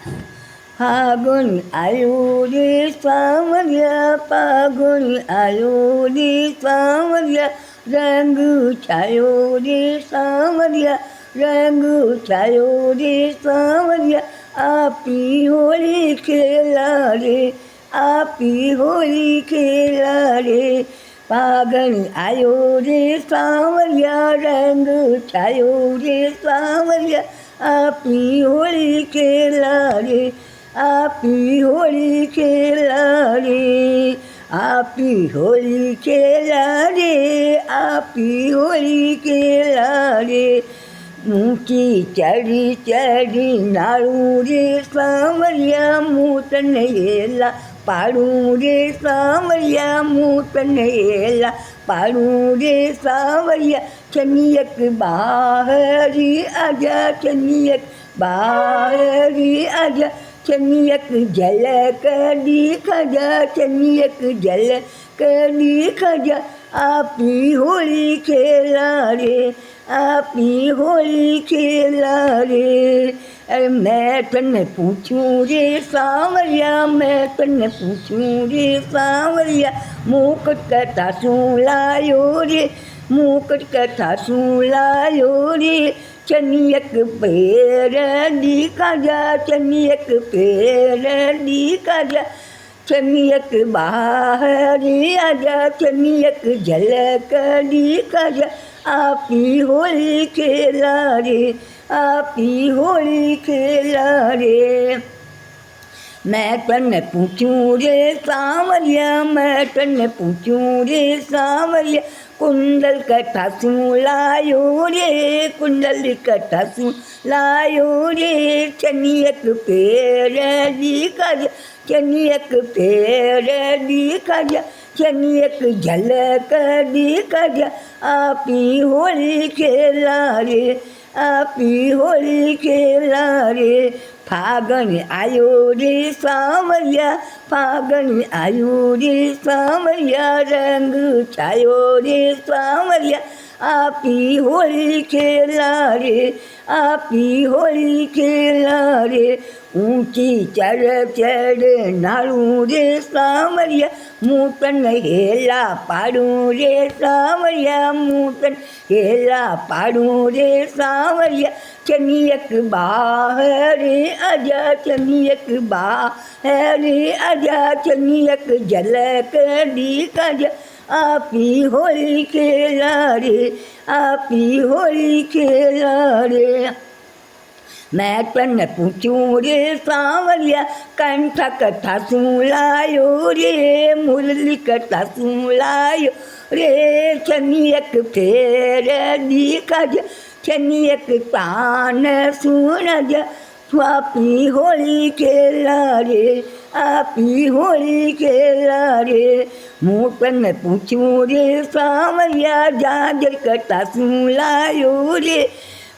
फागुन आयो रे सावरिया, फागुन आयो रे सावरिया, रंग छायो रे सावरिया, रंग छायो रे सावरिया, आपी होली खेला रे, आपी होली खेला रे। फागुन आयो रे सावरिया, रंग छायो रे सावरिया, आपी होली खेला रे, आपी होली खेला रे, आपी होली खेला रे, आपी होली खेला रे। ऊँची चढ़ी चढ़ी नाड़ू रे सावरिया, मूतन हेला पाड़ू रे सावरिया, मूतन हेला पाड़ू रे सावरिया। चनियक बाहरी आजा, चनियक बाहरी आजा, चनियक झलक दिखा जा, चनियक झलक दिखा जा, आपी होली खेला रे, आपी होली खेला रे। अरे मैं तन्ने पूछूं रे सावरिया, मैं तन्ने पूछूं रे सावरिया, मुकुट कथा सूं लायो रे, मुकुट कथा सूं लायो रे। चनियक पैर दिखा जा, चनियक पैर दिखा जा, चनियक बाहर आजा, चनियक झलक दिखा जा, आपी होली खेला रे, आपी होली खेला रे। मैं तन्ने पूछूं रे सावरिया, मैं तन्ने पूछूं रे सावरिया, कुंडल कथा सूं लायो रे, कुंडल कथा सूं लायो रे। चनियक पैर दिखा जा, चनियक पैर दिखा जा, चनियक झलक दिखा जा, आपी होली खेला रे, आपी होली खेला रे। फागुन आयो रे सावरिया, फागुन आयो रे सावरिया, रंग छायो रे सावरिया, आपी होली खेला रे, आपी होली खेला रे। ऊँची चढ़ चढ़ नाड़ू रे सावरिया, मूतन हेला पाड़ू रे सावरिया, मूतन हेला पाड़ू रे सावरिया। चनियक बाहर आजा, चनियक बाहर आजा, चनियक झलक दिखा जा, आपी होली खेला रे, आपी होली खेला रे। मैं तन्ने पूछूं रे सावरिया, कंठ कथा सूं लायो रे, मुरली कथा सूं लायो रे। चनियक पैर दिखा जा, चनियक तान सुन जा, आपी होली खेला रे, आपी होली खेला रे। मूतन पूछूं रे सावरिया, झांझर कथा सूं लायो रे,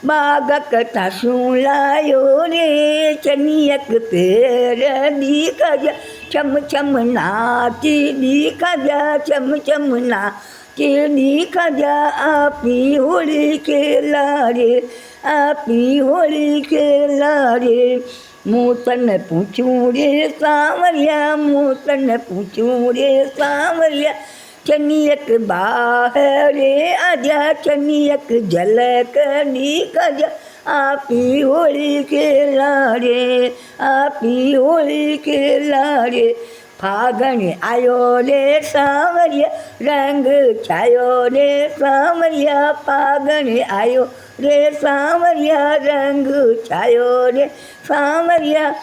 बाग कथा सूं लायो रे। चनियक पैर दिखा जा, चम चम नाची दिखा जा, चम चम नाची दिखा जा, आपी होली खेला रे, आपी होली खेला रे। मूतन पूछूं रे सावरिया, मूतन पूछूं रे सावरिया, चनियक बाहर आजा, चनियक झलक दिखा जा, आपी होली खेला रे, आपी होली खेला रे। फागुन आयो रे सावरिया, रंग छायो रे सावरिया, फागुन आयो रे सावरिया, रंग छायो रे सावरिया,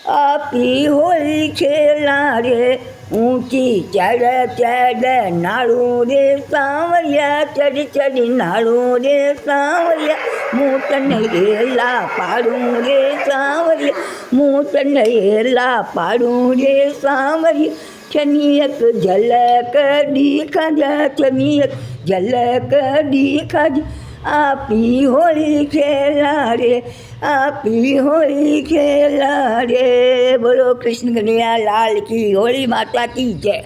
आपी होली खेला रे। ऊँची चढ़ चढ़ नाड़ू रे सावरिया, चढ़ चढ़ नाड़ू रे सावरिया, मूतन हेला पाड़ू रे सावरिया, मूतन हेला पाड़ू रे सावरिया। चनियक झलक दिखा जा, चनियक झलक दिखा जा, आपी होली खेला रे, आपी होली खेला रे। बोलो कृष्ण कन्हैया लाल की, होली माता की जय।